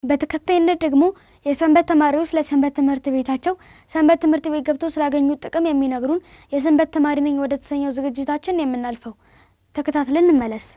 በተከታይነት ደግሞ የሰንበት ተማሪዎች ለሰንበት ትምህርት ቤታቸው ሰንበት ትምህርት ቤት ገብተው ስላገኙት ጥቅም የሚነግሩን የሰንበት ተማሪ ነኝ ወደ ተሰኘው ዝግጅታችን የምናልፈው ተከታትለን እንመለስ።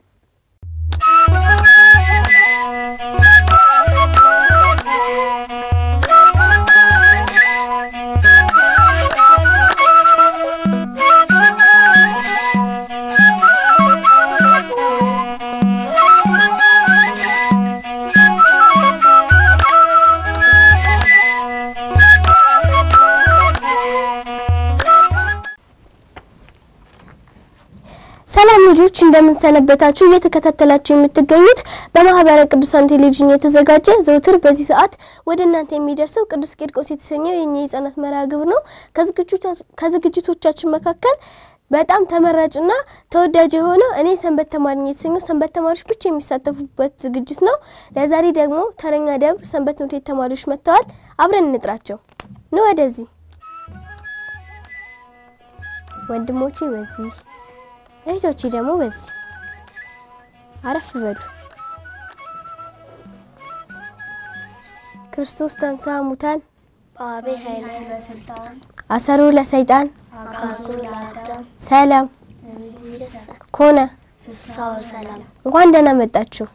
ሰላም ልጆች እንደምን ሰነበታችሁ? እየተከታተላችሁ የምትገኙት በማህበረ ቅዱሳን ቴሌቪዥን የተዘጋጀ ዘውትር በዚህ ሰዓት ወደ እናንተ የሚደርሰው ቅዱስ ቂርቆስ የተሰኘው የኛ የህፃናት መርሃ ግብር ነው። ከዝግጅቶቻችን መካከል በጣም ተመራጭና ተወዳጅ የሆነው እኔ ሰንበት ተማሪ ነኝ የተሰኘው ሰንበት ተማሪዎች ብቻ የሚሳተፉበት ዝግጅት ነው። ለዛሬ ደግሞ ተረኛ ደብር ሰንበት ትምህርት ቤት ተማሪዎች መጥተዋል። አብረን እንጥራቸው። ነው ወደዚህ ወንድሞቼ በዚህ እህቶቼ ደግሞ በዚህ አረፍ በሉ። ክርስቶስ ተንሥአ እሙታን በአብይ ኃይል በስልጣን አሰሮ ለሰይጣን አጋዞ ለአዳም ሰላም ኮነ ፍስሐ ወሰላም። እንኳን ደህና መጣችሁ።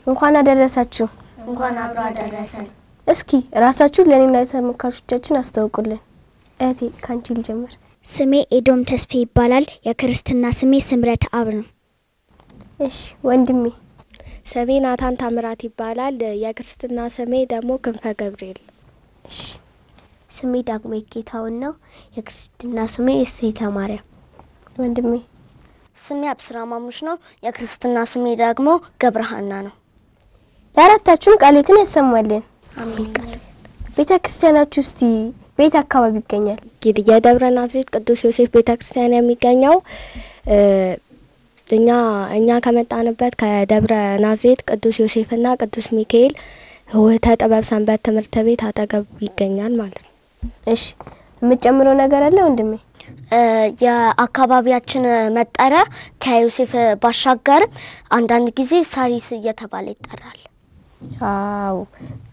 እንኳን አደረሳችሁ። እንኳን አብሮ አደረሰን። እስኪ ራሳችሁ ለኔና ለተመልካቾቻችን አስተዋውቁልን። እህቴ ካንቺ ልጀምር። ስሜ ኤዶም ተስፋ ይባላል። የክርስትና ስሜ ስምረት አብ ነው። እሺ ወንድሜ። ስሜ ናታን ታምራት ይባላል። የክርስትና ስሜ ደግሞ ክንፈ ገብርኤል። እሺ ስሜ ዳግሜ ጌታውን ነው። የክርስትና ስሜ እሴተ ማርያም። ወንድሜ። ስሜ አብስራ ማሙሽ ነው። የክርስትና ስሜ ደግሞ ገብረሃና ነው። ለአራታችሁም ቃሌትን ያሰማልን። አሜን። ቤተክርስቲያናችሁ እስቲ ቤት አካባቢ ይገኛል? የደብረ ናዝሬት ቅዱስ ዮሴፍ ቤተክርስቲያን የሚገኘው እኛ ከመጣንበት ከደብረ ናዝሬት ቅዱስ ዮሴፍና ቅዱስ ሚካኤል ሆህተ ጥበብ ሰንበት ትምህርት ቤት አጠገብ ይገኛል ማለት ነው። እሺ የምትጨምረው ነገር አለ ወንድሜ? የአካባቢያችን መጠሪያ ከዮሴፍ ባሻገር አንዳንድ ጊዜ ሳሪስ እየተባለ ይጠራል። አዎ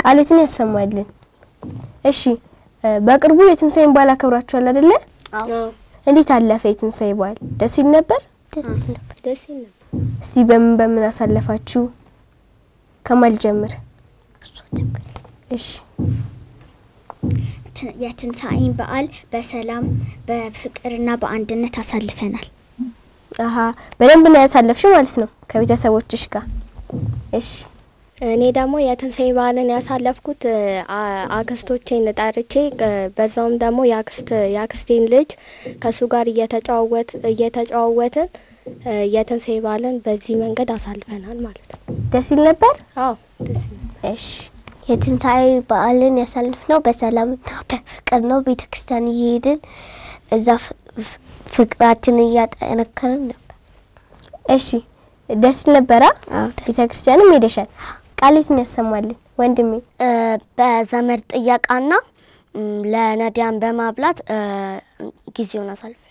ቃሌትን ያሰማልን። እሺ በቅርቡ የትንሳኤን በዓል አከብራችኋል አይደለ? አዎ። እንዴት አለፈ የትንሳኤ በዓል? ደስ ይል ነበር? ደስ ይላል። እስቲ በምን አሳለፋችሁ? ከማል ጀምር። እሺ የትንሳኤን በዓል በሰላም በፍቅርና በአንድነት አሳልፈናል። አሃ በደንብ ነው ያሳለፍሽው ማለት ነው ከቤተሰቦችሽ ጋር? እሺ እኔ ደግሞ የትንሳኤ በዓልን ያሳለፍኩት አክስቶቼን ጠርቼ በዛውም ደግሞ ያክስቴን ልጅ ከሱ ጋር እየተጫወትን የትንሳኤ በዓልን በዚህ መንገድ አሳልፈናል ማለት ነው። ደስ ይል ነበር? አዎ ደስ ይል። እሺ የትንሳኤ በዓልን ያሳልፍነው በሰላምና በፍቅር ነው። ቤተክርስቲያን እየሄድን እዛ ፍቅራችንን እያጠነከርን ነበር። እሺ ደስ ይል ነበር? አዎ ቤተክርስቲያንም ሄደሻል? ቃሌትን ያሰማልን ወንድሜ። በዘመድ ጥያቃና ለነዳያን በማብላት ጊዜውን አሳልፈናል።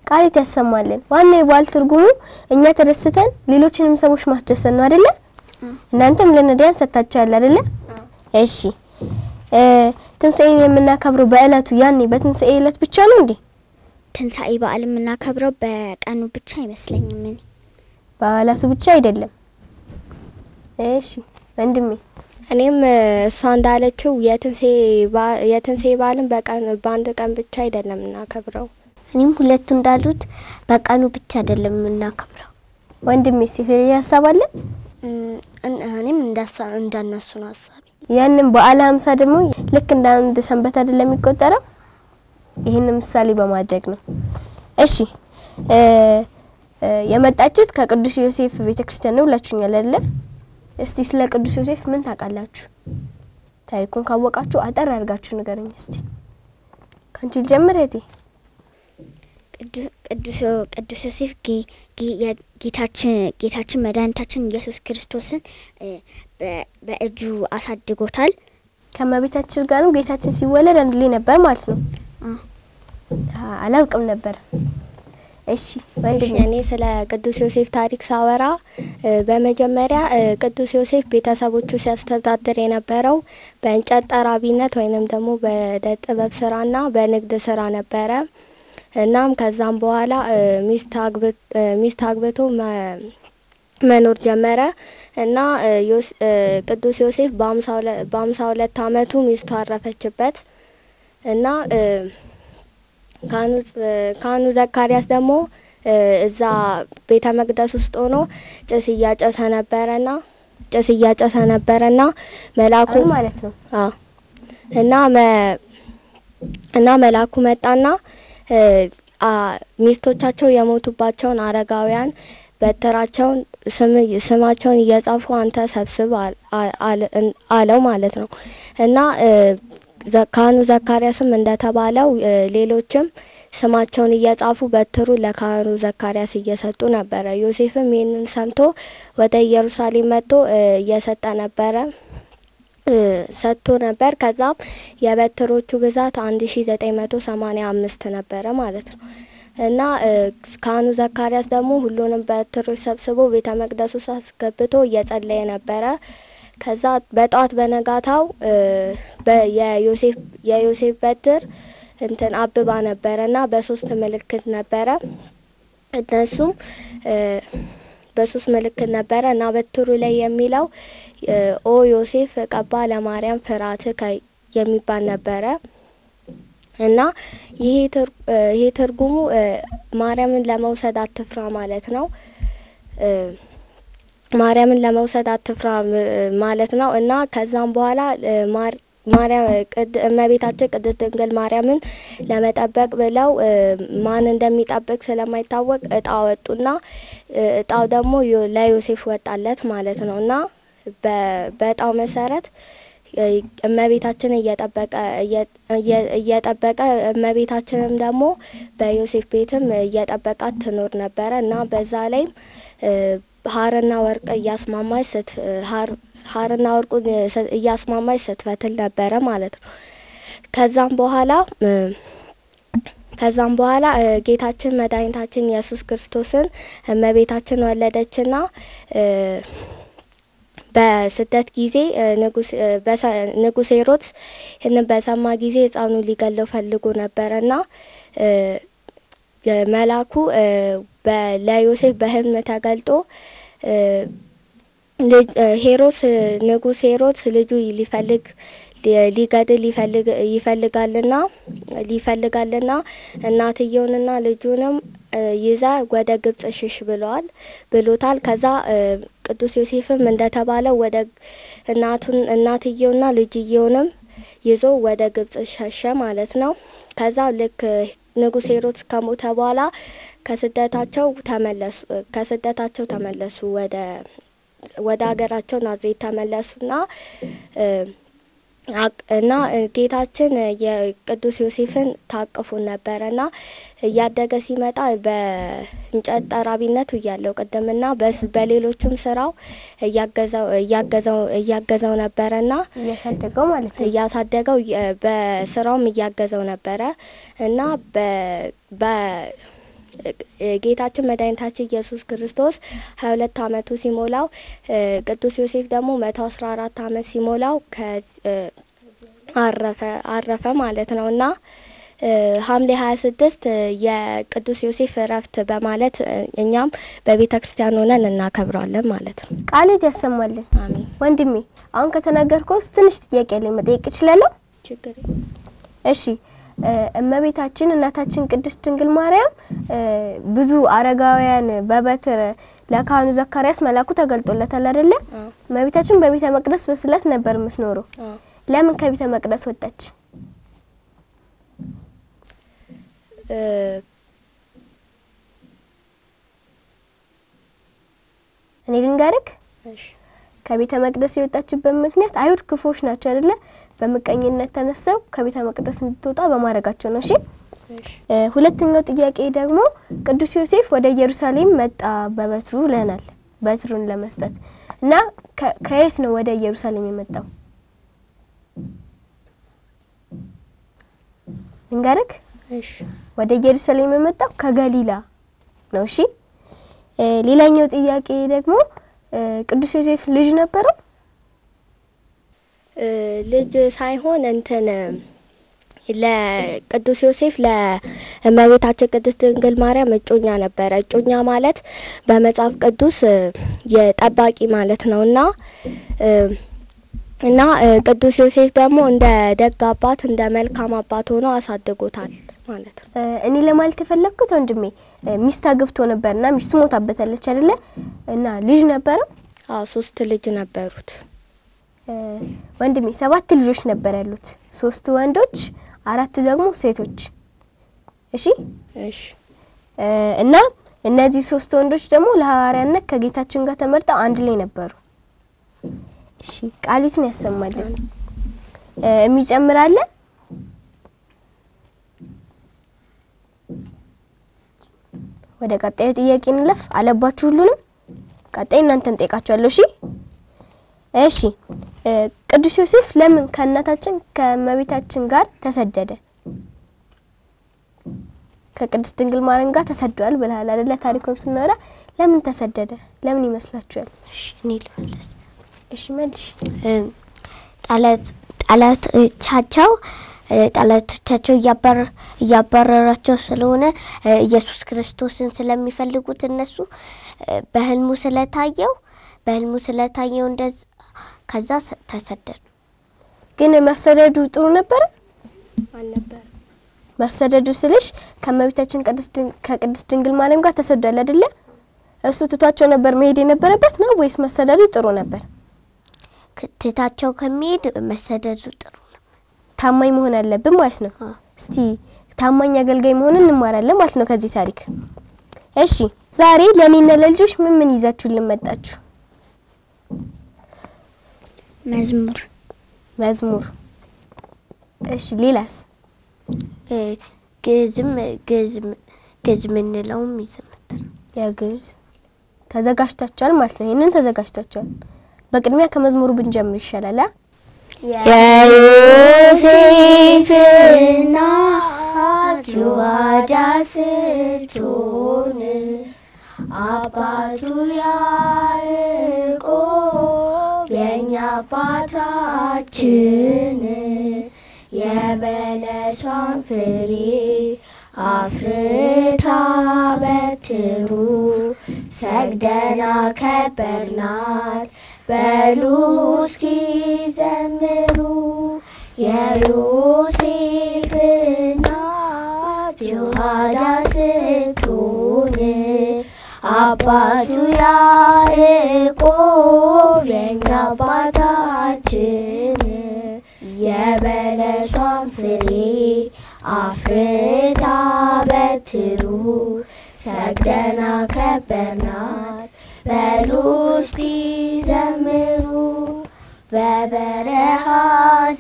ቃሌት ያሰማልን። ዋናው የበዓል ትርጉሙ እኛ ተደስተን ሌሎችንም ሰዎች ማስደሰት ነው አይደለ? እናንተም ለነዳያን ሰጣችኋል አይደለ? እሺ ትንሳኤን የምናከብረው በእለቱ ያኔ በትንሳኤ እለት ብቻ ነው እንዴ? ትንሳኤ በዓል የምናከብረው በቀኑ ብቻ አይመስለኝም። እኔ በዓላቱ ብቻ አይደለም። እሺ ወንድሜ። እኔም እሷ እንዳለችው የትንሳኤ በዓልን በአንድ ቀን ብቻ አይደለም እናከብረው። እኔም ሁለቱ እንዳሉት በቀኑ ብቻ አይደለም እናከብረው። ወንድሜ ሲል ያሳባለ እኔም እንዳነሱ ነው ሐሳቤ። ያንን በዓለ ሃምሳ ደግሞ ልክ እንደ አንድ ሰንበት አይደለም የሚቆጠረው? ይሄን ምሳሌ በማድረግ ነው። እሺ የመጣችሁት ከቅዱስ ዮሴፍ ቤተክርስቲያን ነው ብላችሁኛል አይደለ? እስቲ ስለ ቅዱስ ዮሴፍ ምን ታውቃላችሁ? ታሪኩን ካወቃችሁ አጠር አድርጋችሁ ንገሩኝ እስቲ። ካንቺ ጀምር እህቴ። ቅዱስ ዮሴፍ ጌታችን መድኃኒታችን ኢየሱስ ክርስቶስን በእጁ አሳድጎታል። ከመቤታችን ጋር ነው ጌታችን ሲወለድ አንድ ላይ ነበር ማለት ነው? አላውቅም ነበር። እሺ ወንድሜ እኔ ስለ ቅዱስ ዮሴፍ ታሪክ ሳወራ በመጀመሪያ ቅዱስ ዮሴፍ ቤተሰቦቹ ሲያስተዳድር የነበረው በእንጨት ጠራቢነት ወይንም ደግሞ በጥበብ ስራና በንግድ ስራ ነበረ። እናም ከዛም በኋላ ሚስት አግብቶ መኖር ጀመረ እና ቅዱስ ዮሴፍ በ52 አመቱ ሚስቱ አረፈችበት እና ካህኑ ዘካርያስ ደግሞ እዛ ቤተ መቅደስ ውስጥ ሆኖ ጭስ እያጨሰ ነበረና መልአኩ ማለት ነው። አዎ እና መልአኩ መጣና ሚስቶቻቸው የሞቱባቸውን አረጋውያን በትራቸውን ስማቸውን እየጻፉ አንተ ሰብስብ አለው ማለት ነው እና ካህኑ ዘካርያስም እንደተባለው ሌሎችም ስማቸውን እየጻፉ በትሩ ለካህኑ ዘካርያስ እየሰጡ ነበረ። ዮሴፍም ይህንን ሰምቶ ወደ ኢየሩሳሌም መጥቶ ሰጥቶ ነበር። ከዛም የበትሮቹ ብዛት 1985 ነበረ ማለት ነው እና ካህኑ ዘካርያስ ደግሞ ሁሉንም በትሮች ሰብስቦ ቤተ መቅደስ ውስጥ አስገብቶ እየጸለየ ነበረ። ከዛ በጧት በነጋታው የዮሴፍ በትር አብባ ነበረና በሶስት ምልክት ነበረ። እነሱም በሶስት ምልክት ነበረ እና በትሩ ላይ የሚለው ኦ ዮሴፍ ቀባ ለማርያም ፍርሃትከ የሚባል ነበረ እና ይሄ ትርጉሙ ማርያምን ለመውሰድ አትፍራ ማለት ነው። ማርያምን ለመውሰድ አትፍራ ማለት ነው እና ከዛም በኋላ እመቤታችን ቅድስት ድንግል ማርያምን ለመጠበቅ ብለው ማን እንደሚጠብቅ ስለማይታወቅ እጣ ወጡና እጣው ደግሞ ለዮሴፍ ወጣለት ማለት ነው እና በእጣው መሰረት እመቤታችን እየጠበቀ እመቤታችንም ደግሞ በዮሴፍ ቤትም እየጠበቃት ትኖር ነበረ እና በዛ ላይም ሀርና ወርቅ እያስማማች ስትፈትል ነበረ ማለት ነው። ከዛም በኋላ ጌታችን መድኃኒታችን ኢየሱስ ክርስቶስን እመቤታችን ወለደችና በስደት ጊዜ ንጉሥ ሄሮድስ ይህንን በሰማ ጊዜ ሕፃኑ ሊገለው ፈልጎ ነበረና መልአኩ ለዮሴፍ በህልም ተገልጦ ንጉሥ ሄሮድስ ልጁ ሊገድል ይፈልጋልና እናትየውንና ልጁንም ይዛ ወደ ግብጽ ሽሽ ብሎታል። ከዛ ቅዱስ ዮሴፍም እንደተባለው ወደ እናትየውና ልጅየውንም ይዞ ወደ ግብጽ ሸሸ ማለት ነው። ከዛ ልክ ንጉሥ ሄሮድስ ከሞተ በኋላ ከስደታቸው ተመለሱ ወደ ሀገራቸው ናዝሬት ተመለሱና እና ጌታችን የቅዱስ ዮሴፍን ታቅፉ ነበረና እያደገ ሲመጣ በእንጨት ጠራቢነቱ እያለው ቀደምና በሌሎችም ስራው እያገዘው ነበረና እያሳደገው ማለት ነው። እያሳደገው በስራውም እያገዘው ነበረ እና ጌታችን መድኃኒታችን ኢየሱስ ክርስቶስ 22 አመቱ ሲሞላው ቅዱስ ዮሴፍ ደግሞ 114 አመት ሲሞላው አረፈ ማለት ነውና ሐምሌ 26 የቅዱስ ዮሴፍ እረፍት በማለት እኛም በቤተክርስቲያን ሆነን እናከብራለን ማለት ነው። ቃልት ያሰማልን። አሜን። ወንድሜ አሁን ከተናገርከው ትንሽ ጥያቄ ላይ መጠየቅ እችላለሁ? ችግር እሺ። እመቤታችን እናታችን ቅድስት ድንግል ማርያም ብዙ አረጋውያን በበትር ለካህኑ ዘካርያስ መልአኩ ተገልጦለታል አይደለ? እመቤታችን በቤተ መቅደስ በስለት ነበር የምትኖረው። ለምን ከቤተ መቅደስ ወጣች? እኔ ልንገርክ። እሺ። ከቤተ መቅደስ የወጣችበት ምክንያት አይሁድ ክፉዎች ናቸው አይደለ? በመቀኝነት ተነስተው ከቤተ መቅደስ እንድትወጣ በማድረጋቸው ነው። እሺ። ሁለተኛው ጥያቄ ደግሞ ቅዱስ ዮሴፍ ወደ ኢየሩሳሌም መጣ በበትሩ ብለናል፣ በትሩን ለመስጠት እና ከየት ነው ወደ ኢየሩሳሌም የመጣው? እንገርክ። እሺ። ወደ ኢየሩሳሌም የመጣው ከገሊላ ነው። እሺ ሌላኛው ጥያቄ ደግሞ ቅዱስ ዮሴፍ ልጅ ነበረው? ልጅ ሳይሆን እንትን ለቅዱስ ዮሴፍ ለእመቤታችን ቅድስት ድንግል ማርያም እጮኛ ነበረ። እጮኛ ማለት በመጽሐፍ ቅዱስ የጠባቂ ማለት ነውና እና ቅዱስ ዮሴፍ ደግሞ እንደ ደግ አባት እንደ መልካም አባት ሆኖ አሳድጎታል ማለት ነው። እኔ ለማለት ተፈለኩት ወንድሜ ሚስት አግብቶ ነበርና ሚስቱ ሞታበታለች አይደለ? እና ልጅ ነበረ? አዎ 3 ልጅ ነበሩት። ወንድሜ 7 ልጆች ነበር ያሉት፣ 3 ወንዶች 4 ደግሞ ሴቶች። እሺ እሺ እና እነዚህ 3 ወንዶች ደግሞ ለሐዋርያነት ከጌታችን ጋር ተመርጠው አንድ ላይ ነበሩ። እሺ ቃሊትን ያሰማልን። የሚጨምራለ? ወደ ቀጣዩ ጥያቄ እንለፍ። አለባችሁ ሁሉንም? ቀጣይ እናንተን ጠይቃችኋለሁ። እሺ እሺ ቅዱስ ዮሴፍ ለምን ከእናታችን ከእመቤታችን ጋር ተሰደደ? ከቅድስት ድንግል ማርያም ጋር ተሰዷል ብለሃል አይደለ? ታሪኩን ስንወራ ለምን ተሰደደ? ለምን ይመስላችኋል? እሺ እኔ ልመልስ። እሺ መልሽ። ጠላቶቻቸው እያባረራቸው ስለሆነ ኢየሱስ ክርስቶስን ስለሚፈልጉት እነሱ በህልሙ ስለታየው እንደዛ ከዛ ተሰደዱ። ግን መሰደዱ ጥሩ ነበር አልነበር? መሰደዱ ስልሽ ከእመቤታችን ከቅድስት ድንግል ማርያም ጋር ተሰዷል አይደለ? እሱ ትቷቸው ነበር መሄድ የነበረበት ነው ወይስ መሰደዱ ጥሩ ነበር? ትታቸው ከመሄድ መሰደዱ ጥሩ ነው። ታማኝ መሆን አለብን ማለት ነው። እስቲ ታማኝ አገልጋይ መሆን እንማራለን ማለት ነው ከዚህ ታሪክ። እሺ ዛሬ ለኔና ለልጆች ምን ይዛችሁልን መጣችሁ? መዝሙር። እሺ ሌላስ? ግዕዝ ምንለውም ይዘመታል። የግዕዝ ተዘጋጅታችኋል ማለት ነው። ይሄንን ተዘጋጅታችኋል። በቅድሚያ ከመዝሙሩ ብንጀምር ይሻላል። የዮሴፍና ዮሐዳስቶን አባቱ ያዕቆብ የኛ አባታችን የበለሷን ፍሬ አፍርታ በትሩ ሰግደና ከበርናት በሉ እስኪ ዘምሩ። የዮሴፍና ዮሐዳስቶን አባቱ ያዕቆብ የኛ አባታችን የበለሷን ፍሬ አፍርታ በትሩ ሰግደና ከበርናት በሉ እስኪ ዘምሩ። በበረሃ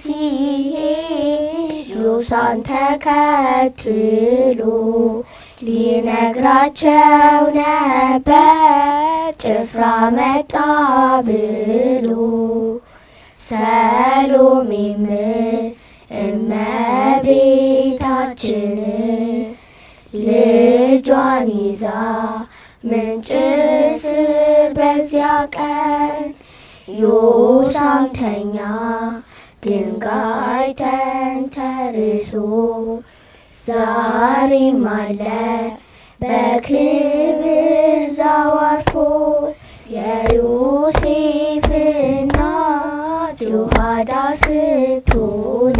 ሲሄድ ዮሳን ተከትሎ ሊነግራቸው ነበር ጭፍራ መጣ ብሎ። ሰሎሜም እመቤታችን ልጇን ይዛ ምንጭ ስር በዚያ ቀን ዮሳም ተኛ ድንጋይ ተንተርሶ። ዛሬም አለ በክብር ዛው አርፎ የዮሴፍ እናት ዮሐዳስቶን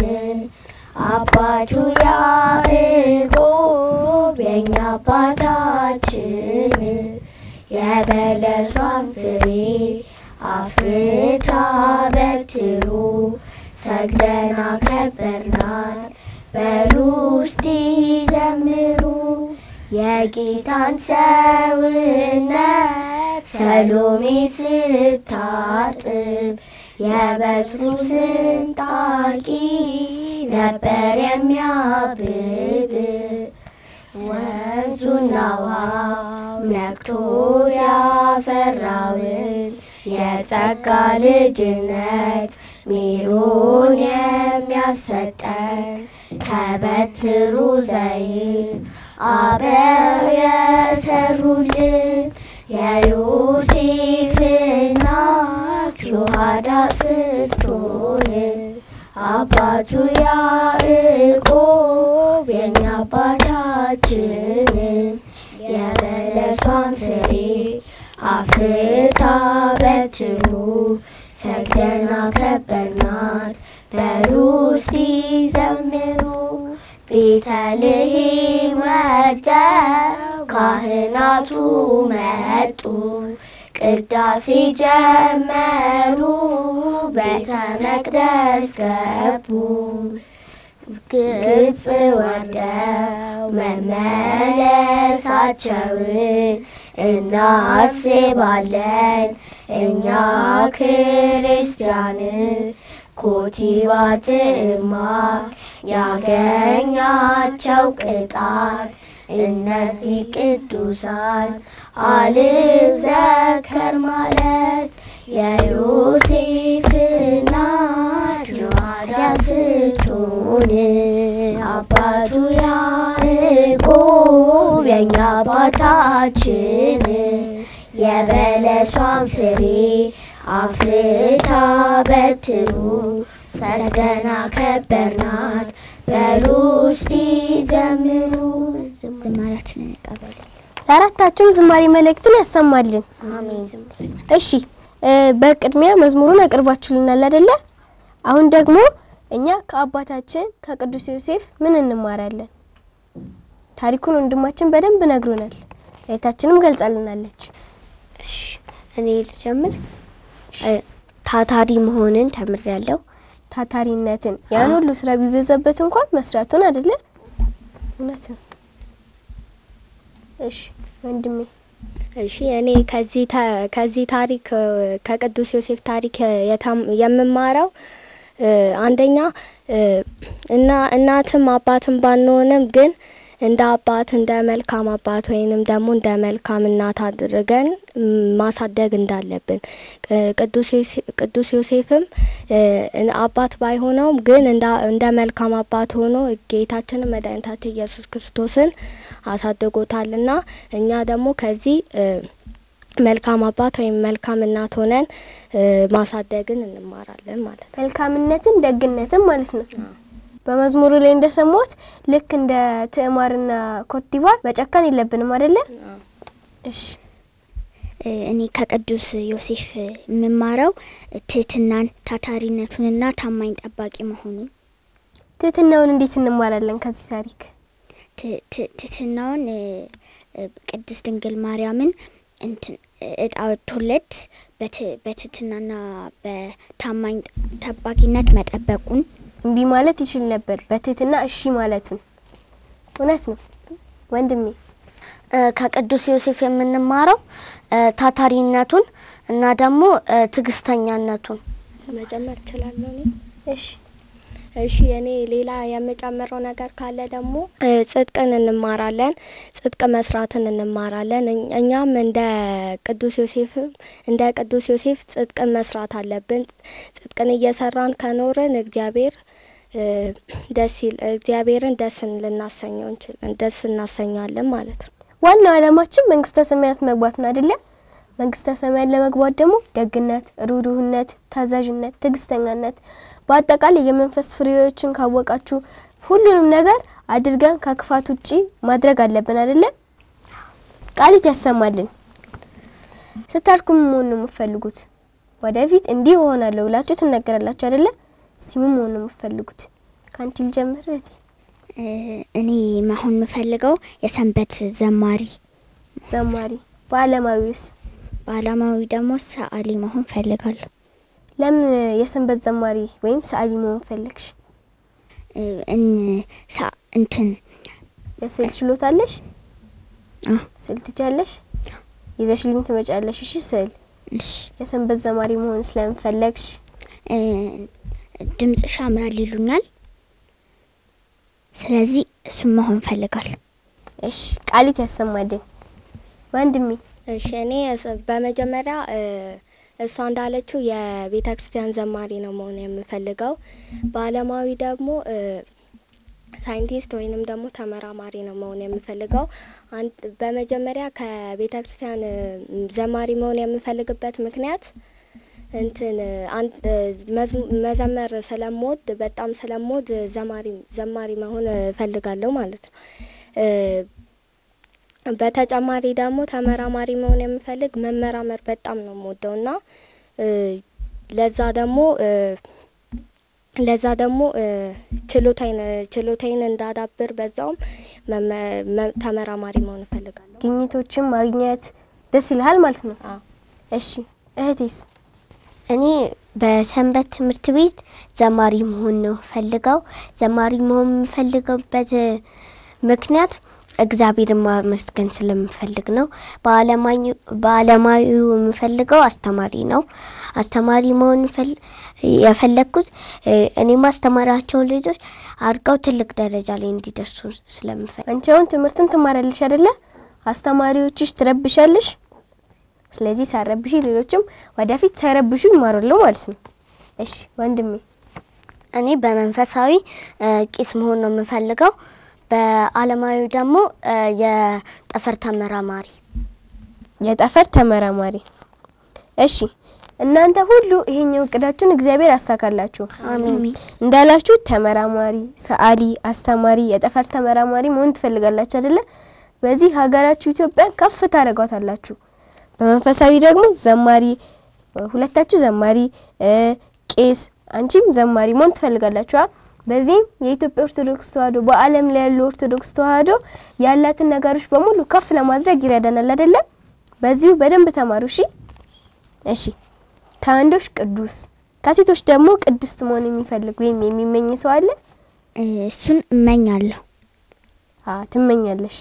አባቱ ያዕቆብ የኛ አባታችን የበለሷን ፍሬ አፍርታ በትሩ ሰግደና ከበርናት በሉ እስቲ ዘምሩ። የጌታን ሰውነት ሰሎሜ ስታጥብ የበትሩ ስንጣቂ ነበር የሚያብብ። ወንዙና ውሃው ነክቶ ያፈራውን የጸጋ ልጅነት ሜሮን የሚያሰጠን ከበትሩ ዘይት አበው የሰሩልን የዮሴፍ እናት ዮሐዳስ ስትሆን አባቱ ያዕቆብ የኛ አባታችን የበለሷን ፍሬ አፍርታ በትሩ ሰግደን አከበርናት በሉ እስቲ ዘምሩ። ቤተልሔም ወርደው ካህናቱ መጡ ቅዳሴ ጀመሩ ቤተ መቅደስ ገቡ። ግብጽ ወርደው መመለሳቸውን እናስባለን እኛ ክርስቲያን። ኮቲባ ትዕማር ያገኛቸው ቅጣት እነዚህ ቅዱሳን አልዘከር ማለት የዮሴፍ እናት ዮሐዳስ ስትሆን አባቱ ያዕቆብ የኛ አባታችን የበለሷን ፍሬ አፍርታ በትሩ ሰግደን አከበርናት በሉ እስቲ ዘምሩ። ዝማሬያችንን እንቀበል። ለአራታችሁም ዝማሬ መልእክትን ያሰማልን። አሜን። እሺ በቅድሚያ መዝሙሩን አቅርባችሁልናል አይደለ? አሁን ደግሞ እኛ ከአባታችን ከቅዱስ ዮሴፍ ምን እንማራለን? ታሪኩን ወንድማችን በደንብ ነግሮናል። እህታችንም ገልጻልናለች። እሺ እኔ ልጀምር። ታታሪ መሆንን ተምሬያለሁ። ታታሪነትን ያን ሁሉ ስራ ቢበዛበት እንኳን መስራቱን አይደለ? እውነት ነው። እሺ ወንድሜ። እሺ እኔ ከዚህ ታሪክ ከቅዱስ ዮሴፍ ታሪክ የምማረው አንደኛ እናትም አባትም ባንሆንም ግን እንደ አባት እንደ መልካም አባት ወይንም ደግሞ እንደ መልካም እናት አድርገን ማሳደግ እንዳለብን። ቅዱስ ዮሴፍም አባት ባይሆነውም ግን እንደ መልካም አባት ሆኖ ጌታችንን መድኃኒታችን ኢየሱስ ክርስቶስን አሳድጎታልና እኛ ደግሞ ከዚህ መልካም አባት ወይም መልካም እናት ሆነን ማሳደግን እንማራለን ማለት ነው። መልካምነትን ደግነትን ማለት ነው። በመዝሙሩ ላይ እንደሰማሁት ልክ እንደ ትዕማርና ኮቲባር መጨከን የለብንም አይደለ? እሺ እኔ ከቅዱስ ዮሴፍ የምማረው ትህትናን፣ ታታሪነቱንና ታማኝ ጠባቂ መሆኑን። ትህትናውን እንዴት እንማራለን ከዚህ ታሪክ? ትህትናውን ቅድስት ድንግል ማርያምን እጣወቶለት በትህትናና በታማኝ ጠባቂነት መጠበቁን እምቢ ማለት ይችል ነበር፣ በትህትና እሺ ማለቱን። እውነት ነው ወንድሜ። ከቅዱስ ዮሴፍ የምንማረው ታታሪነቱን እና ደግሞ ትግስተኛነቱን መጨመር እችላለሁ እኔ? እሺ እኔ ሌላ የምጨምረው ነገር ካለ ደግሞ ጽድቅን እንማራለን። ጽድቅ መስራትን እንማራለን። እኛም እንደ ቅዱስ ዮሴፍ ጽድቅን መስራት አለብን። ጽድቅን እየሰራን ከኖርን እግዚአብሔርን ደስ እናሰኛለን ማለት ነው። ዋናው ዓላማችን መንግስተ ሰማያት መግባት ነው አይደለ? መንግስተ ሰማያት ለመግባት ደግሞ ደግነት፣ ሩህሩህነት፣ ታዛዥነት፣ ትግስተኛነት በአጠቃላይ የመንፈስ ፍሬዎችን ካወቃችሁ ሁሉንም ነገር አድርገን ከክፋት ውጪ ማድረግ አለብን አይደለ? ቃልት ያሰማልን። ስታድጉ ምን መሆን ነው የምትፈልጉት? ወደፊት እንዲህ እሆናለሁ ብላችሁ ትነገራላችሁ አይደለ? እስቲ ምን መሆን ነው የምትፈልጉት? ካንቺ ልጀምር እህቴ። እኔ መሆን የምፈልገው የሰንበት ዘማሪ። በአለማዊስ? በአለማዊ ደግሞ ሰዓሊ መሆን ፈልጋለሁ። ለምን የሰንበት ዘማሪ ወይም ሰዓሊ መሆን ፈለግሽ? የስዕል ችሎታ አለሽ? ስዕል ትችያለሽ? ይዘሽልኝ ትመጫለሽ? እሺ ስዕል። እሺ የሰንበት ዘማሪ መሆን ስለምን ፈለግሽ? ድምጽሽ ያምራል ይሉኛል። ስለዚህ እሱን መሆን ፈልጋለሁ። እሺ ቃልት ያሰማልን ወንድሜ። እሺ እኔ በመጀመሪያ እሷ እንዳለችው የቤተ ክርስቲያን ዘማሪ ነው መሆን የምፈልገው። በአለማዊ ደግሞ ሳይንቲስት ወይንም ደግሞ ተመራማሪ ነው መሆን የምፈልገው። በመጀመሪያ ከቤተክርስቲያን ዘማሪ መሆን የምፈልግበት ምክንያት መዘመር ስለምወድ በጣም ስለምወድ ዘማሪ መሆን እፈልጋለሁ ማለት ነው። በተጨማሪ ደግሞ ተመራማሪ መሆን የምፈልግ መመራመር በጣም ነው የምወደውና ለዛ ደግሞ ችሎታዬን እንዳዳብር በዛውም ተመራማሪ መሆን እፈልጋለሁ። ግኝቶችን ማግኘት ደስ ይላል ማለት ነው። እሺ እህቴስ? እኔ በሰንበት ትምህርት ቤት ዘማሪ መሆን ነው ፈልገው። ዘማሪ መሆን የምፈልገውበት ምክንያት እግዚአብሔርን ማመስገን ስለምፈልግ ነው። በአለማዊው የምፈልገው አስተማሪ ነው። አስተማሪ መሆን የፈለኩት እኔ ማስተማራቸው ልጆች አድገው ትልቅ ደረጃ ላይ እንዲደርሱ ስለምፈልግ። አንቺ አሁን ትምህርትን ትማራለሽ አይደለ? አስተማሪዎችሽ ትረብሻለሽ። ስለዚህ ሳረብሽ ሌሎችም ወደፊት ሳይረብሹ ይማራሉ ማለት ነው። እሺ ወንድሜ? እኔ በመንፈሳዊ ቄስ መሆን ነው የምፈልገው። በአለማዊ ደግሞ የጠፈር ተመራማሪ። እሺ እናንተ ሁሉ ይሄኛው እቅዳችሁን እግዚአብሔር ያሳካላችሁ። አሜን። እንዳላችሁ ተመራማሪ፣ ሰዓሊ፣ አስተማሪ፣ የጠፈር ተመራማሪ መሆን ትፈልጋላችሁ አይደለ? በዚህ ሀገራችሁ ኢትዮጵያ ከፍ ታደርጓታላችሁ። በመንፈሳዊ ደግሞ ዘማሪ፣ ሁለታችሁ ዘማሪ፣ ቄስ፣ አንቺም ዘማሪ መሆን ትፈልጋላችሁ። በዚህም የኢትዮጵያ ኦርቶዶክስ ተዋሕዶ በአለም ላይ ያለው ኦርቶዶክስ ተዋሕዶ ያላትን ነገሮች በሙሉ ከፍ ለማድረግ ይረዳናል አይደለ? በዚሁ በደንብ ተማሩ። እሺ ከወንዶች ቅዱስ ከሴቶች ደግሞ ቅድስት መሆን የሚፈልግ ወይም የሚመኝ ሰው አለ? እሱን እመኛለሁ። ትመኛለሽ?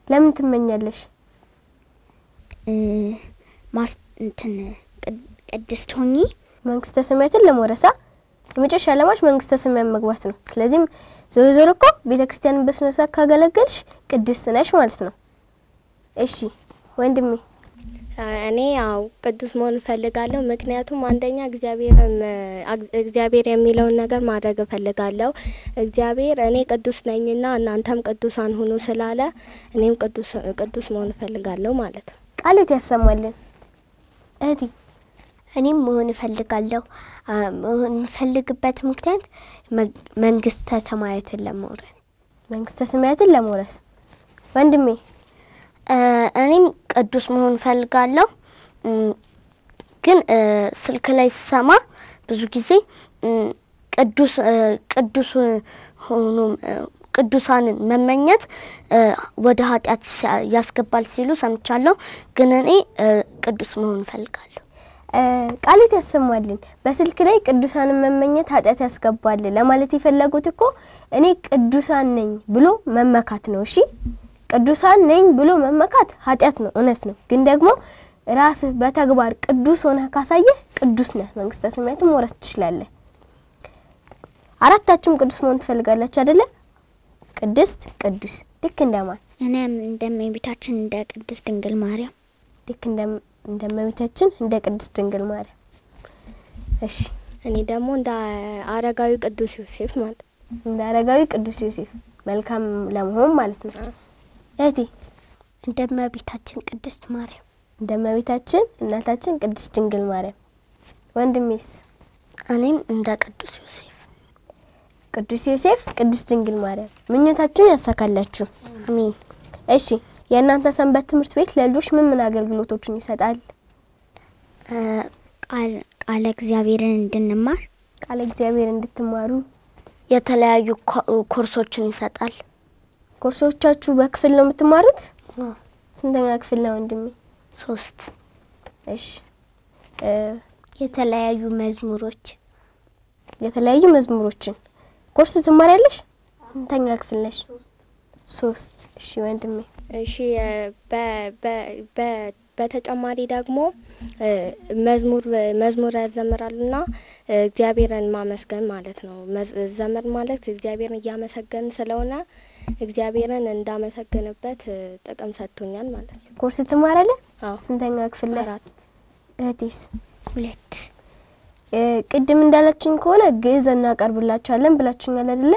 ለምን ትመኛለሽ? ቅድስት ሆኚ መንግስተ ሰማያትን ለመውረሳ የመጨረሻ ዓላማሽ መንግስተ ሰማያት መግባት ነው። ስለዚህ ዞሮ እኮ ቤተክርስቲያንን በስነ ስርዓት ካገለገልሽ ቅድስት ነሽ ማለት ነው። እሺ ወንድሜ? እኔ ያው ቅዱስ መሆን እፈልጋለሁ። ምክንያቱም አንደኛ እግዚአብሔር የሚለውን ነገር ማድረግ እፈልጋለሁ። እግዚአብሔር እኔ ቅዱስ ነኝና እናንተም ቅዱሳን ሁኑ ስላለ እኔም ቅዱስ መሆን እፈልጋለሁ ማለት ነው። ቃልት ያሰማልን እህቴ? እኔም መሆን እፈልጋለሁ። መሆን የምፈልግበት ምክንያት መንግስተ ሰማያትን ለመውረስ። ወንድሜ? እኔም ቅዱስ መሆን እፈልጋለሁ። ግን ስልክ ላይ ስሰማ ብዙ ጊዜ ቅዱሳንን መመኘት ወደ ኃጢአት ያስገባል ሲሉ ሰምቻለሁ። ግን እኔ ቅዱስ መሆን እፈልጋለሁ። ቃልት ያሰማልን። በስልክ ላይ ቅዱሳንን መመኘት ኃጢአት ያስገባል ለማለት የፈለጉት እኮ እኔ ቅዱሳን ነኝ ብሎ መመካት ነው። እሺ ቅዱሳን ነኝ ብሎ መመካት ኃጢአት ነው፣ እውነት ነው። ግን ደግሞ ራስህ በተግባር ቅዱስ ሆነህ ካሳየህ ቅዱስ ነህ፣ መንግስተ ሰማያትን መውረስ ትችላለህ። አራታችሁም ቅዱስ መሆን ትፈልጋላችሁ አይደለ? ቅድስት፣ ቅዱስ ልክ እንደማን? እኔም እንደመቤታችን እንደ ቅድስት ድንግል ማርያም። ልክ እንደመቤታችን እንደ ቅድስት ድንግል ማርያም። እሺ እኔ ደግሞ እንደ አረጋዊ ቅዱስ ዮሴፍ ማለት እንደ አረጋዊ ቅዱስ ዮሴፍ መልካም ለመሆን ማለት ነው። እህቴ? እንደመቤታችን ቅድስት ማርያም። እንደመቤታችን እናታችን ቅድስት ድንግል ማርያም። ወንድሜስ? እኔም እንደ ቅዱስ ዮሴፍ ቅድስት ድንግል ማርያም። ምኞታችሁን ያሳካላችሁ። አሜን። እሺ የእናንተ ሰንበት ትምህርት ቤት ለልጆች ምን አገልግሎቶችን ይሰጣል? ቃለ እግዚአብሔርን እንድንማር፣ ቃለ እግዚአብሔር እንድትማሩ የተለያዩ ኮርሶችን ይሰጣል። ኮርሶቻችሁ በክፍል ነው የምትማሩት? ስንተኛ ክፍል ነው ወንድሜ? 3። እሺ የተለያዩ መዝሙሮችን ኮርስ ትማሪያለሽ? ስንተኛ ክፍል ነሽ? 3። እሺ ወንድሜ? እሺ በተጨማሪ ደግሞ መዝሙር ያዘምራሉና እግዚአብሔርን ማመስገን ማለት ነው። ዘመር ማለት እግዚአብሔርን እያመሰገን ስለሆነ እግዚአብሔርን እንዳመሰግንበት ጥቅም ሰጥቶኛል ማለት ነው። ኮርስ ትማራለህ? አዎ። ስንተኛ ክፍል ላይ? 4። እህቴስ? 2። ቅድም እንዳላችሁኝ ከሆነ ግዕዝ እናቀርብላችኋለን ብላችሁኛል አይደለ?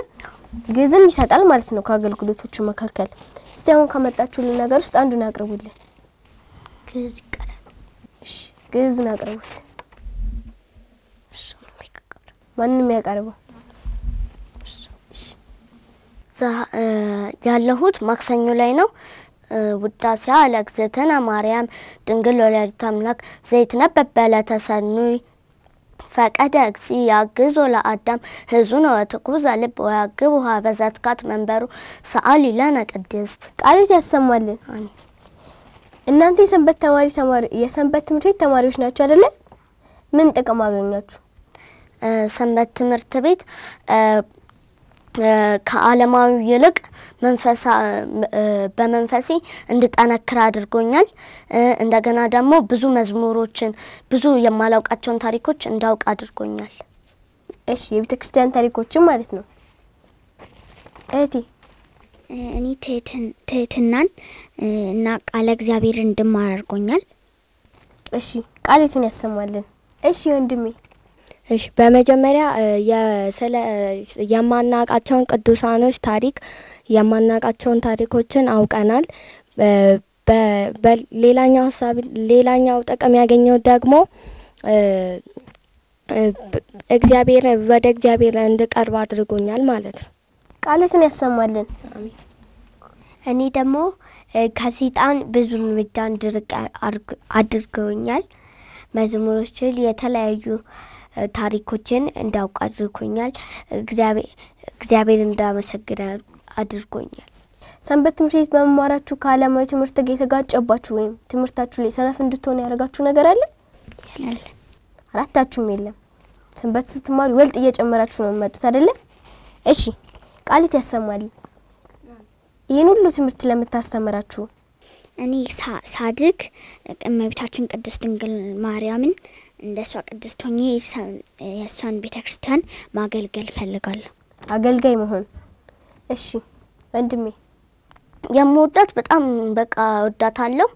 ግዕዝም ይሰጣል ማለት ነው ከአገልግሎቶቹ መካከል። እስቲ አሁን ከመጣችሁልን ነገር ውስጥ አንዱን አቅርቡልን። ግዕዝ ይቀራል። እሺ ግዕዝን አቅርቡት። እሱ ነው የሚቀርበው። ማንንም ያቀርበው? ያለሁት ማክሰኞ ላይ ነው። ውዳሴያ ለእግዝእትነ ማርያም ድንግል ወላዲተ አምላክ ዘይትነበብ በዕለተ ሰኑይ ፈቀደ እግዚእ ያግዞ ለአዳም ህዙነ ወትኩዘ ልብ ወያግብ ውሃ በዘትካት መንበሩ ሰአሊ ለነ ቅድስት። ቃልት ያሰማልን። እናንተ የሰንበት ትምህርት ቤት ተማሪዎች ናችሁ አይደለ? ምን ጥቅም አገኛችሁ? ሰንበት ትምህርት ቤት ከዓለማዊ ይልቅ በመንፈሴ እንድጠነክር አድርጎኛል። እንደገና ደግሞ ብዙ መዝሙሮችን ብዙ የማላውቃቸውን ታሪኮች እንዳውቅ አድርጎኛል። እሺ የቤተክርስቲያን ታሪኮችን ማለት ነው። እህቴ እኔ ትህትናን እና ቃለ እግዚአብሔር እንድማር አድርጎኛል። እሺ ቃልትን ያሰማልን። እሺ ወንድሜ እሺ በመጀመሪያ የማናቃቸውን ቅዱሳኖች ታሪክ የማናቃቸውን ታሪኮችን አውቀናል። በሌላኛው ሐሳብ ሌላኛው ጥቅም ያገኘው ደግሞ ወደ እግዚአብሔር እንድቀርብ አድርጎኛል ማለት ነው። ቃልትን ያሰማልን። አሜን። እኔ ደግሞ ከሰይጣን ብዙ እርምጃ እንድርቅ አድርጎኛል። መዝሙሮችን የተለያዩ ታሪኮችን እንዳውቅ አድርጎኛል። እግዚአብሔር እንዳመሰግን አድርጎኛል። ሰንበት ትምህርት ቤት በመማራችሁ ከዓለማዊ ትምህርት ጋር የተጋጨባችሁ ወይም ትምህርታችሁ ላይ ሰነፍ እንድትሆኑ ያደረጋችሁ ነገር አለ? አራታችሁም የለም። ሰንበት ስትማሩ ይበልጥ እየጨመራችሁ ነው የምትመጡት አይደለ? እሺ ቃልት ያሰማል። ይሄን ሁሉ ትምህርት ለምታስተምራችሁ እኔ ሳድግ እመቤታችን ቅድስት ድንግል ማርያምን እንደሷ ቅድስት ሆኜ የሷን ቤተክርስቲያን ማገልገል ፈልጋለሁ። አገልጋይ መሆን። እሺ ወንድሜ የምወዳት በጣም በቃ ወዳታለሁ።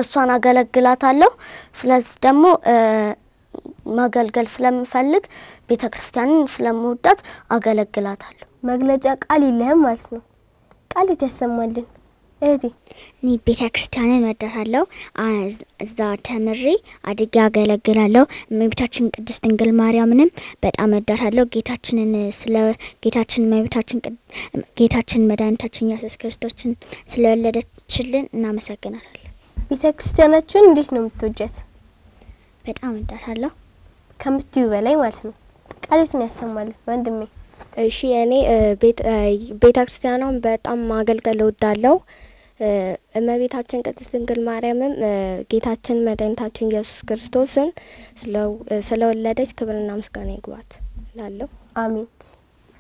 እሷን አገለግላታለሁ። ስለዚህ ደግሞ ማገልገል ስለምፈልግ ቤተክርስቲያንን ስለምወዳት አገለግላታለሁ። መግለጫ ቃል የለህም ማለት ነው። ቃልት ያሰማልን። እህቴ እኔ ቤተክርስቲያንን ወዳታለሁ። እዛ ተምሬ አድጌ አገለግላለሁ። እመቤታችን ቅድስት ድንግል ማርያምንም በጣም ወዳታለሁ። ጌታችን መድኃኒታችን ኢየሱስ ክርስቶስን ስለወለደችልን እናመሰግናታለን። ቤተክርስቲያናችን እንዴት ነው የምትወጃት? በጣም ወዳታለሁ ከምትዩ በላይ ማለት ነው። ቃልትን ያሰማልን ወንድሜ። እሺ እኔ ቤተክርስቲያኗን በጣም ማገልገል እወዳለሁ። እመቤታችን ቅድስት ድንግል ማርያምም ጌታችን መድኃኒታችን ኢየሱስ ክርስቶስን ስለወለደች ክብርና ምስጋና ይግባት እላለሁ። አሜን።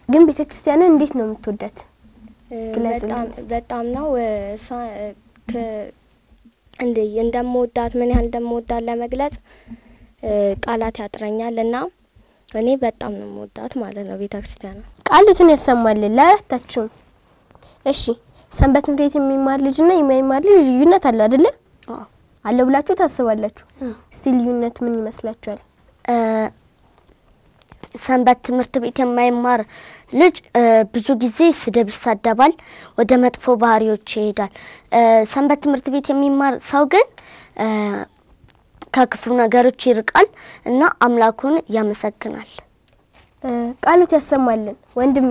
ግን ቤተክርስቲያንን እንዴት ነው የምትወዳት? በጣም ነው እሷ እንደምወዳት ምን ያህል እንደምወዳት ለመግለጽ ቃላት ያጥረኛልና እኔ በጣም ነው የምወዳት ማለት ነው ቤተክርስቲያን። ቃልትን ያሰማልን ለአራታችሁም። እሺ ሰንበት ትምህርት ቤት የሚማር ልጅና የማይማር ልጅ ልዩነት አለው አይደለ? አለ ብላችሁ ታስባላችሁ? እስቲ ልዩነቱ ምን ይመስላችኋል? ሰንበት ትምህርት ቤት የማይማር ልጅ ብዙ ጊዜ ስድብ ይሳደባል፣ ወደ መጥፎ ባህሪዎች ይሄዳል። ሰንበት ትምህርት ቤት የሚማር ሰው ግን ከክፉ ነገሮች ይርቃል እና አምላኩን ያመሰግናል። ቃልት ያሰማልን ወንድሜ።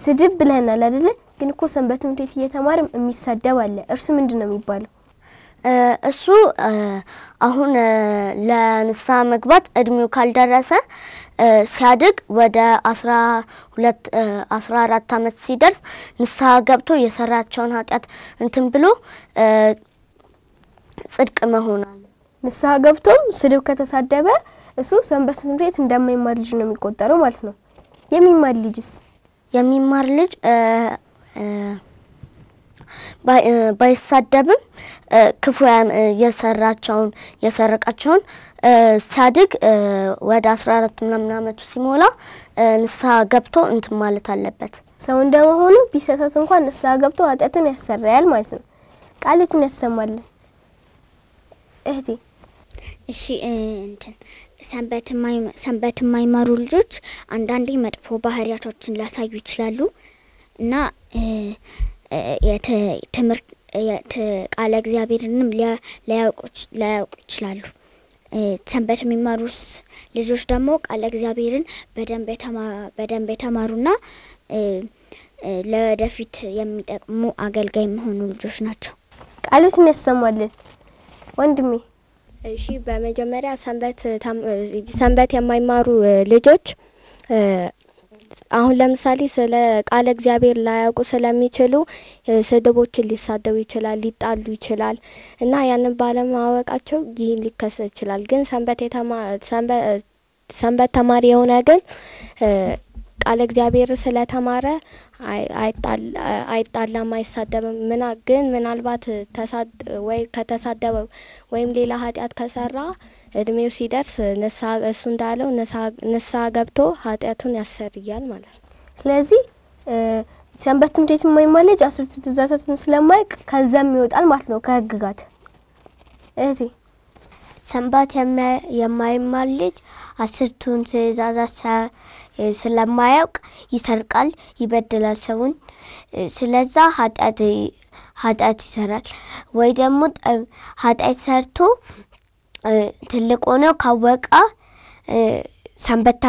ስድብ ብለናል አይደለ? ግን እኮ ሰንበት ትምህርት ቤት እየተማረም የሚሳደብ አለ። እርሱ ምንድነው የሚባለው? እሱ አሁን ለንስሐ መግባት እድሜው ካልደረሰ ሲያድግ ወደ 14 አመት ሲደርስ ንስሐ ገብቶ የሰራቸውን ኃጢያት እንትን ብሎ ጽድቅ መሆን አለ። ንስሐ ገብቶም ስድብ ከተሳደበ እሱ ሰንበት ትምህርት ቤት እንደማይማር ልጅ ነው የሚቆጠረው ማለት ነው። የሚማር ልጅ ባይሳደብም ክፉ የሰራቸውን የሰረቃቸውን ሲያድግ ወደ 14 ምናምን አመቱ ሲሞላ ንስሐ ገብቶ እንትን ማለት አለበት። ሰው እንደመሆኑ ቢሰታት እንኳን ንስሐ ገብቶ ኃጢያቱን ያሰራያል ማለት ነው። ቃልትን ያሰማልን እህቴ። እሺ ሰንበት የማይማሩ ልጆች አንዳንዴ መጥፎ ባህሪያቶችን ሊያሳዩ ይችላሉ እና ትምህርት ቃለ እግዚአብሔርንም ሊያውቁ ይችላሉ። ሰንበት የሚማሩ ልጆች ደግሞ ቃለ እግዚአብሔርን በደንብ የተማሩና ለወደፊት የሚጠቅሙ አገልጋይ የሚሆኑ ልጆች ናቸው። ቃሉትን ያሰማልን ወንድሜ። እሺ በመጀመሪያ ሰንበት የማይማሩ ልጆች አሁን ለምሳሌ ስለ ቃለ እግዚአብሔር ላያውቁ ስለሚችሉ ስድቦችን ሊሳደቡ ይችላል፣ ሊጣሉ ይችላል እና ያንን ባለማወቃቸው ይህ ሊከሰት ይችላል። ግን ሰንበት ተማሪ የሆነ ግን ቃለ እግዚአብሔር ስለተማረ አይጣላም፣ አይሳደብም። ግን ምናልባት ከተሳደበ ወይም ሌላ ኃጢአት ከሰራ እድሜው ሲደርስ እሱ እንዳለው ንስሐ ገብቶ ኃጢአቱን ያሰርያል ማለት ነው። ስለዚህ ሰንበት ትምህርት ቤት የማይማር ልጅ 10ቱ ትእዛዛትን ስለማያውቅ ከዛም ይወጣል ማለት ነው ከህግጋት። እህቴ ሰንበት የማይማር ልጅ 10ቱን ትእዛዛት ስለማያውቅ ይሰርቃል፣ ይበድላል ሰውን። ስለዛ ኃጢአት ይሰራል። ወይ ደግሞ ኃጢአት ሰርቶ ትልቅ ሆኖ ካወቀ ሰንበት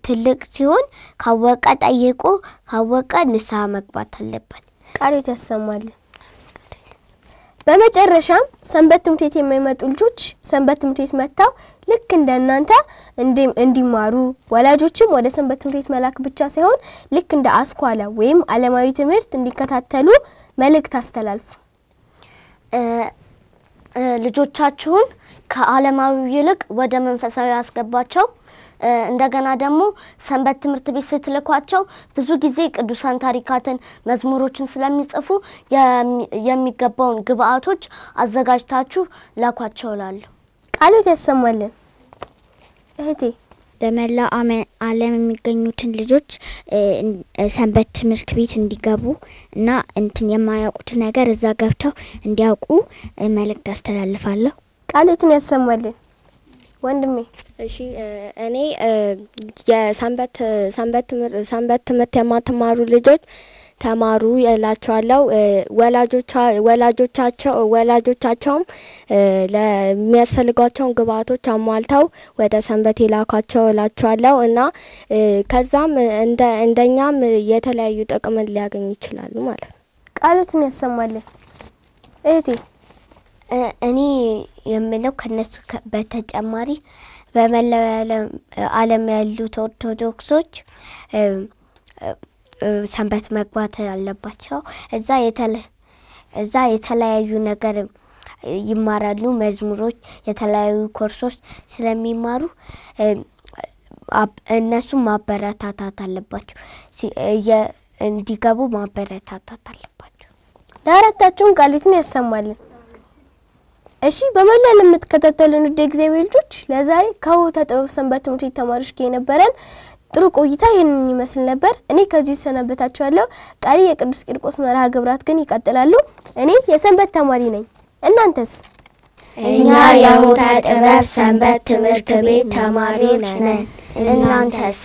ትልቅ ሲሆን ካወቀ ጠይቆ ካወቀ ንስሐ መግባት አለበት። ቃሉት ያሰማል። በመጨረሻም ሰንበት ትምህርት ቤት የማይመጡ ልጆች ሰንበት ትምህርት ቤት መጣው ልክ እንደናንተ እንዲማሩ ወላጆችም ወደ ሰንበት ትምህርት ቤት መላክ ብቻ ሳይሆን ልክ እንደ አስኳላ ወይም ዓለማዊ ትምህርት እንዲከታተሉ መልእክት አስተላልፉ። ልጆቻችሁን ከዓለማዊ ይልቅ ወደ መንፈሳዊ ያስገባቸው። እንደገና ደግሞ ሰንበት ትምህርት ቤት ስትልኳቸው ብዙ ጊዜ ቅዱሳን ታሪካትን መዝሙሮችን ስለሚጽፉ የሚገባውን ግብአቶች አዘጋጅታችሁ ላኳቸው እላለሁ። ቃሉት ያሰማልን። እህቴ በመላ ዓለም የሚገኙትን ልጆች ሰንበት ትምህርት ቤት እንዲገቡ እና የማያውቁት ነገር እዛ ገብተው እንዲያውቁ መልእክት አስተላልፋለሁ። ቃሉትን ያሰማልን ወንድሜ። እሺ እኔ የሰንበት ትምህርት የማትማሩ ልጆች ተማሩ እላቸዋለሁ። ወላጆቻቸውም ለሚያስፈልጓቸውን ግብአቶች አሟልተው ወደ ሰንበት ይላኳቸው እላቸዋለሁ እና ከዛም እንደኛም የተለያዩ ጥቅም ሊያገኙ ይችላሉ ማለት ነው። ቃሉትን ያሰማልን እህቴ። እኔ የምለው ከነሱ በተጨማሪ በመላው ዓለም ያሉት ኦርቶዶክሶች ሰንበት መግባት አለባቸው። እዛ የተለያዩ ነገር ይማራሉ፣ መዝሙሮች፣ የተለያዩ ኮርሶች ስለሚማሩ እነሱ ማበረታታት አለባቸው፣ እንዲገቡ ማበረታታት አለባቸው። ዳራታችሁን ቃሉትን ያሰማልን። እሺ በመላ ለምትከታተሉን ወደ እግዚአብሔር ልጆች ለዛሬ ከሆታ ጥበብ ሰንበት ትምህርት ቤት ተማሪዎች ጋር የነበረን ጥሩ ቆይታ ይሄንን ይመስል ነበር። እኔ ከዚህ ሰናበታችኋለሁ። ቀሪ የቅዱስ ቂርቆስ መርሃ ግብራት ግን ይቀጥላሉ። እኔ የሰንበት ተማሪ ነኝ። እናንተስ? እኛ የሆታ ጥበብ ሰንበት ትምህርት ቤት ተማሪ ነን። እናንተስ?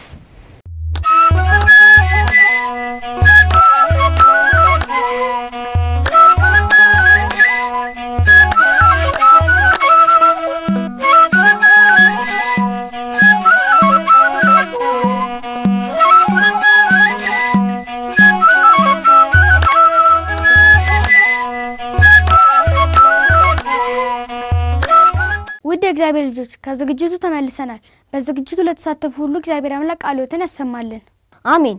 ውድ እግዚአብሔር ልጆች ከዝግጅቱ ተመልሰናል። በዝግጅቱ ለተሳተፉ ሁሉ እግዚአብሔር አምላክ ቃሎትን ያሰማልን። አሜን።